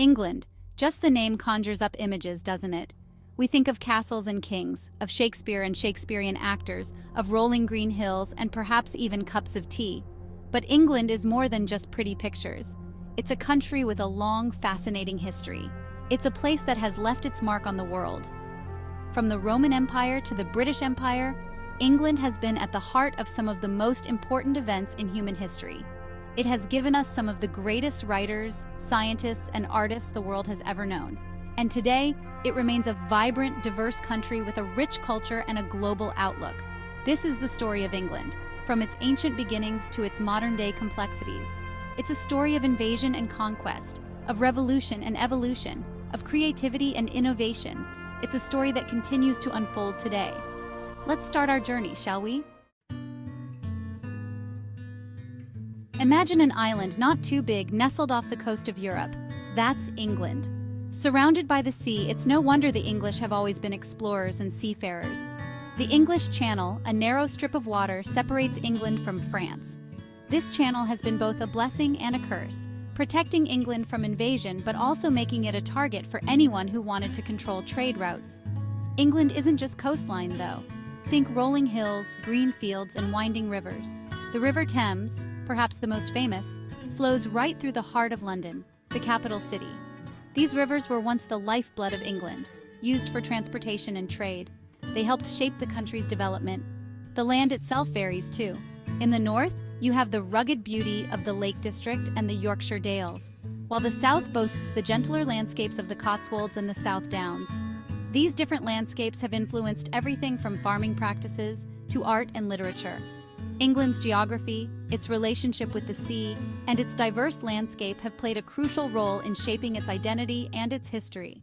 England. Just the name conjures up images, doesn't it? We think of castles and kings, of Shakespeare and Shakespearean actors, of rolling green hills, and perhaps even cups of tea. But England is more than just pretty pictures. It's a country with a long, fascinating history. It's a place that has left its mark on the world. From the Roman Empire to the British Empire, England has been at the heart of some of the most important events in human history. It has given us some of the greatest writers, scientists, and artists the world has ever known. And today, it remains a vibrant, diverse country with a rich culture and a global outlook. This is the story of England, from its ancient beginnings to its modern-day complexities. It's a story of invasion and conquest, of revolution and evolution, of creativity and innovation. It's a story that continues to unfold today. Let's start our journey, shall we? Imagine an island not too big, nestled off the coast of Europe. That's England. Surrounded by the sea, it's no wonder the English have always been explorers and seafarers. The English Channel, a narrow strip of water, separates England from France. This channel has been both a blessing and a curse, protecting England from invasion but also making it a target for anyone who wanted to control trade routes. England isn't just coastline, though. Think rolling hills, green fields, and winding rivers. The River Thames, perhaps the most famous, flows right through the heart of London, the capital city. These rivers were once the lifeblood of England, used for transportation and trade. They helped shape the country's development. The land itself varies too. In the north, you have the rugged beauty of the Lake District and the Yorkshire Dales, while the south boasts the gentler landscapes of the Cotswolds and the South Downs. These different landscapes have influenced everything from farming practices to art and literature. England's geography, its relationship with the sea, and its diverse landscape have played a crucial role in shaping its identity and its history.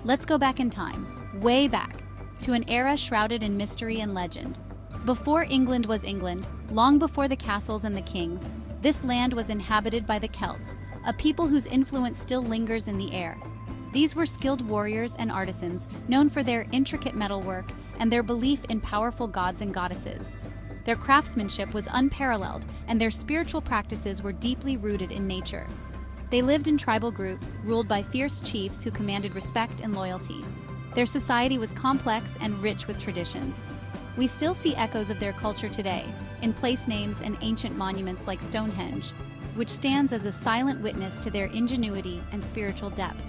Let's go back in time, way back, to an era shrouded in mystery and legend. Before England was England, long before the castles and the kings, this land was inhabited by the Celts, a people whose influence still lingers in the air. These were skilled warriors and artisans, known for their intricate metalwork and their belief in powerful gods and goddesses. Their craftsmanship was unparalleled, and their spiritual practices were deeply rooted in nature. They lived in tribal groups, ruled by fierce chiefs who commanded respect and loyalty. Their society was complex and rich with traditions. We still see echoes of their culture today, in place names and ancient monuments like Stonehenge, which stands as a silent witness to their ingenuity and spiritual depth.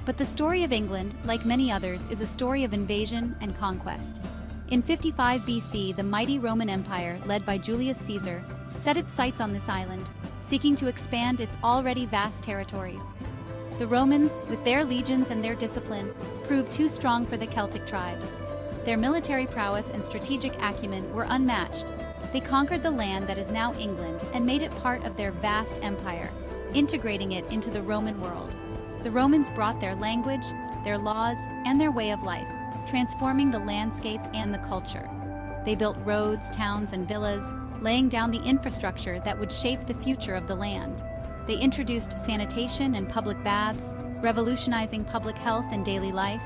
But the story of England, like many others, is a story of invasion and conquest. In 55 BC, the mighty Roman Empire, led by Julius Caesar, set its sights on this island, seeking to expand its already vast territories. The Romans, with their legions and their discipline, proved too strong for the Celtic tribes. Their military prowess and strategic acumen were unmatched. They conquered the land that is now England and made it part of their vast empire, integrating it into the Roman world. The Romans brought their language, their laws, and their way of life, transforming the landscape and the culture. They built roads, towns, and villas, laying down the infrastructure that would shape the future of the land. They introduced sanitation and public baths, revolutionizing public health and daily life.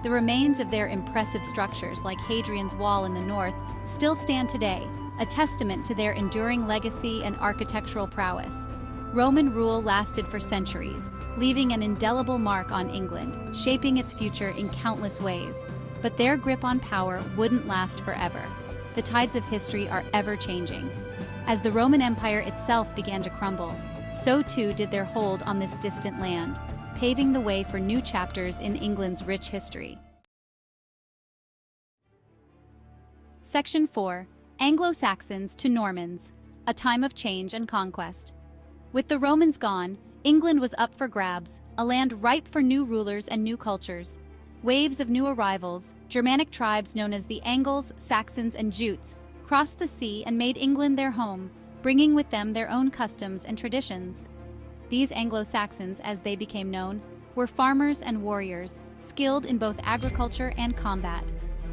The remains of their impressive structures, like Hadrian's Wall in the north, still stand today, a testament to their enduring legacy and architectural prowess. Roman rule lasted for centuries, leaving an indelible mark on England, shaping its future in countless ways. But their grip on power wouldn't last forever. The tides of history are ever-changing. As the Roman Empire itself began to crumble, so too did their hold on this distant land, paving the way for new chapters in England's rich history. Section 4. Anglo-Saxons to Normans, a time of change and conquest. With the Romans gone, England was up for grabs, a land ripe for new rulers and new cultures. Waves of new arrivals, Germanic tribes known as the Angles, Saxons, and Jutes, crossed the sea and made England their home, bringing with them their own customs and traditions. These Anglo-Saxons, as they became known, were farmers and warriors, skilled in both agriculture and combat.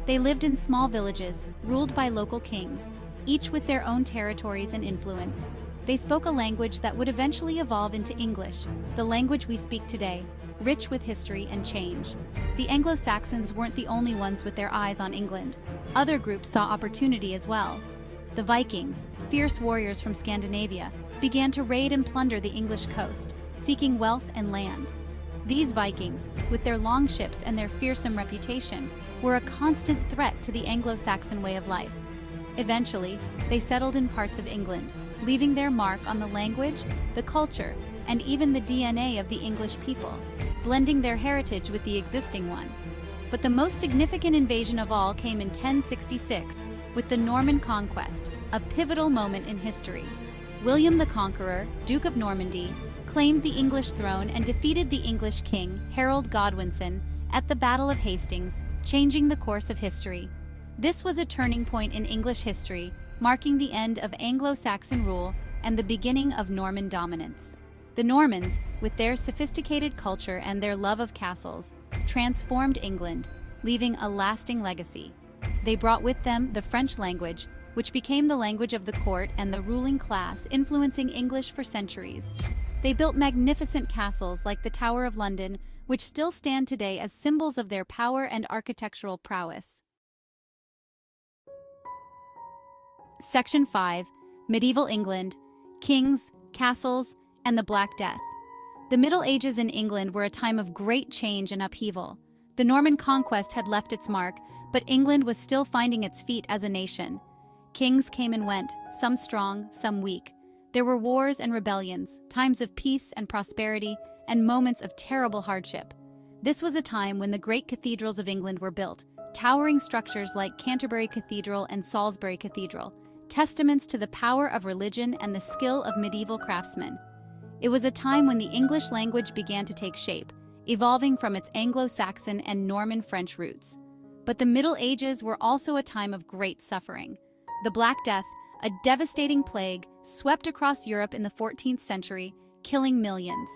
They lived in small villages, ruled by local kings, each with their own territories and influence. They spoke a language that would eventually evolve into English, the language we speak today, rich with history and change. The Anglo-Saxons weren't the only ones with their eyes on England. Other groups saw opportunity as well. the Vikings, fierce warriors from Scandinavia, began to raid and plunder the English coast, seeking wealth and land. These Vikings, with their long ships and their fearsome reputation, were a constant threat to the Anglo-Saxon way of life. Eventually, they settled in parts of England, leaving their mark on the language, the culture, and even the DNA of the English people, blending their heritage with the existing one. But the most significant invasion of all came in 1066, with the Norman Conquest, a pivotal moment in history. William the Conqueror, Duke of Normandy, claimed the English throne and defeated the English king, Harold Godwinson, at the Battle of Hastings, changing the course of history. This was a turning point in English history, marking the end of Anglo-Saxon rule and the beginning of Norman dominance. The Normans, with their sophisticated culture and their love of castles, transformed England, leaving a lasting legacy. They brought with them the French language, which became the language of the court and the ruling class, influencing English for centuries. They built magnificent castles like the Tower of London, which still stand today as symbols of their power and architectural prowess. Section 5. Medieval England, Kings, Castles, and the Black Death. The Middle Ages in England were a time of great change and upheaval. The Norman conquest had left its mark, but England was still finding its feet as a nation. Kings came and went, some strong, some weak. There were wars and rebellions, times of peace and prosperity, and moments of terrible hardship. This was a time when the great cathedrals of England were built, towering structures like Canterbury Cathedral and Salisbury Cathedral, testaments to the power of religion and the skill of medieval craftsmen. It was a time when the English language began to take shape, evolving from its Anglo-Saxon and Norman French roots. But the Middle Ages were also a time of great suffering. The Black Death, a devastating plague, swept across Europe in the 14th century, killing millions.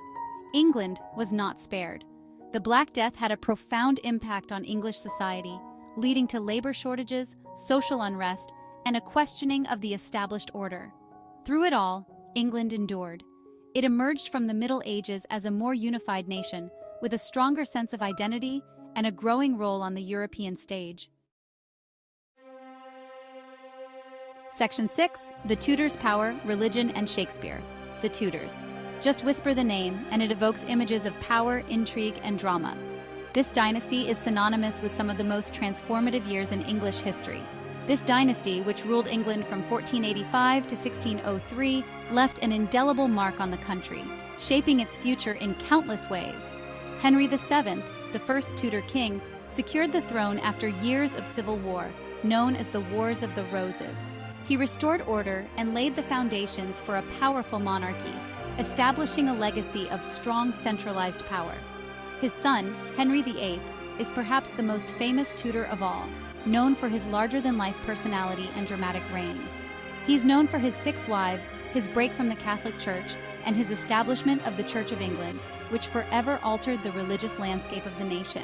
England was not spared. The Black Death had a profound impact on English society, leading to labor shortages, social unrest, and a questioning of the established order. Through it all, England endured. It emerged from the Middle Ages as a more unified nation, with a stronger sense of identity and a growing role on the European stage. Section 6. The Tudors' Power, Religion, and Shakespeare. The Tudors. Just whisper the name, and it evokes images of power, intrigue, and drama. This dynasty is synonymous with some of the most transformative years in English history. This dynasty, which ruled England from 1485 to 1603, left an indelible mark on the country, shaping its future in countless ways. Henry VII, the first Tudor king, secured the throne after years of civil war, known as the Wars of the Roses. He restored order and laid the foundations for a powerful monarchy, establishing a legacy of strong centralized power. His son, Henry VIII, is perhaps the most famous Tudor of all, known for his larger-than-life personality and dramatic reign. He's known for his 6 wives, his break from the Catholic Church, and his establishment of the Church of England, which forever altered the religious landscape of the nation.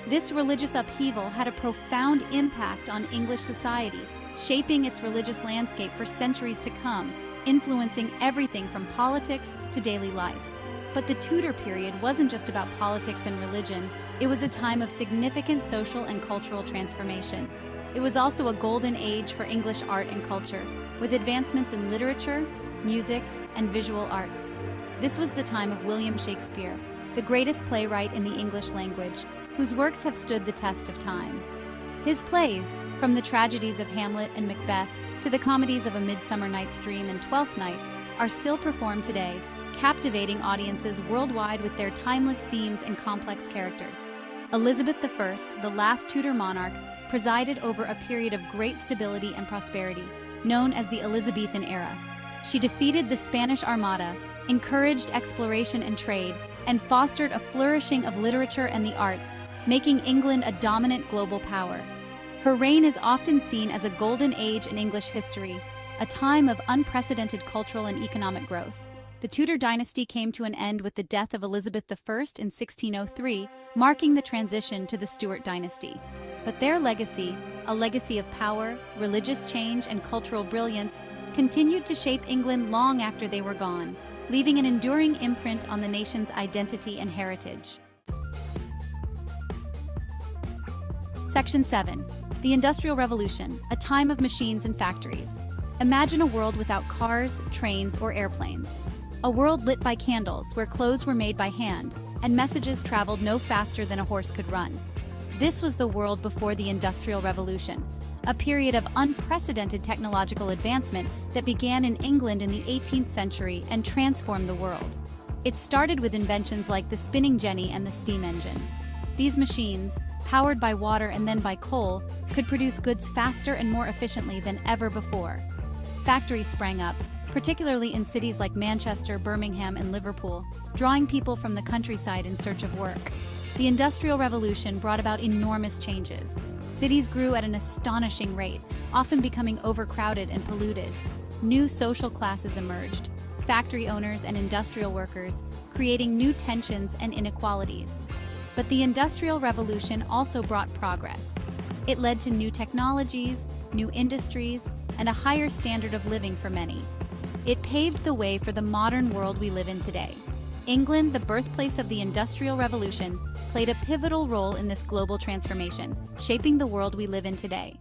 This religious upheaval had a profound impact on English society, shaping its religious landscape for centuries to come, influencing everything from politics to daily life. But the Tudor period wasn't just about politics and religion. It was a time of significant social and cultural transformation. It was also a golden age for English art and culture, with advancements in literature, music, and visual arts. This was the time of William Shakespeare, the greatest playwright in the English language, whose works have stood the test of time. His plays, from the tragedies of Hamlet and Macbeth to the comedies of A Midsummer Night's Dream and Twelfth Night, are still performed today, captivating audiences worldwide with their timeless themes and complex characters. Elizabeth I, the last Tudor monarch, presided over a period of great stability and prosperity, known as the Elizabethan era. She defeated the Spanish Armada, encouraged exploration and trade, and fostered a flourishing of literature and the arts, making England a dominant global power. Her reign is often seen as a golden age in English history, a time of unprecedented cultural and economic growth. The Tudor dynasty came to an end with the death of Elizabeth I in 1603, marking the transition to the Stuart dynasty. But their legacy, a legacy of power, religious change, and cultural brilliance, continued to shape England long after they were gone, leaving an enduring imprint on the nation's identity and heritage. Section 7. The Industrial Revolution, a time of machines and factories. Imagine a world without cars, trains, or airplanes. A world lit by candles, where clothes were made by hand, and messages traveled no faster than a horse could run. This was the world before the Industrial Revolution, a period of unprecedented technological advancement that began in England in the 18th century and transformed the world. It started with inventions like the spinning jenny and the steam engine. These machines, powered by water and then by coal, could produce goods faster and more efficiently than ever before. Factories sprang up, particularly in cities like Manchester, Birmingham, and Liverpool, drawing people from the countryside in search of work. The Industrial Revolution brought about enormous changes. Cities grew at an astonishing rate, often becoming overcrowded and polluted. New social classes emerged, factory owners and industrial workers, creating new tensions and inequalities. But the Industrial Revolution also brought progress. It led to new technologies, new industries, and a higher standard of living for many. It paved the way for the modern world we live in today. England, the birthplace of the Industrial Revolution, played a pivotal role in this global transformation, shaping the world we live in today.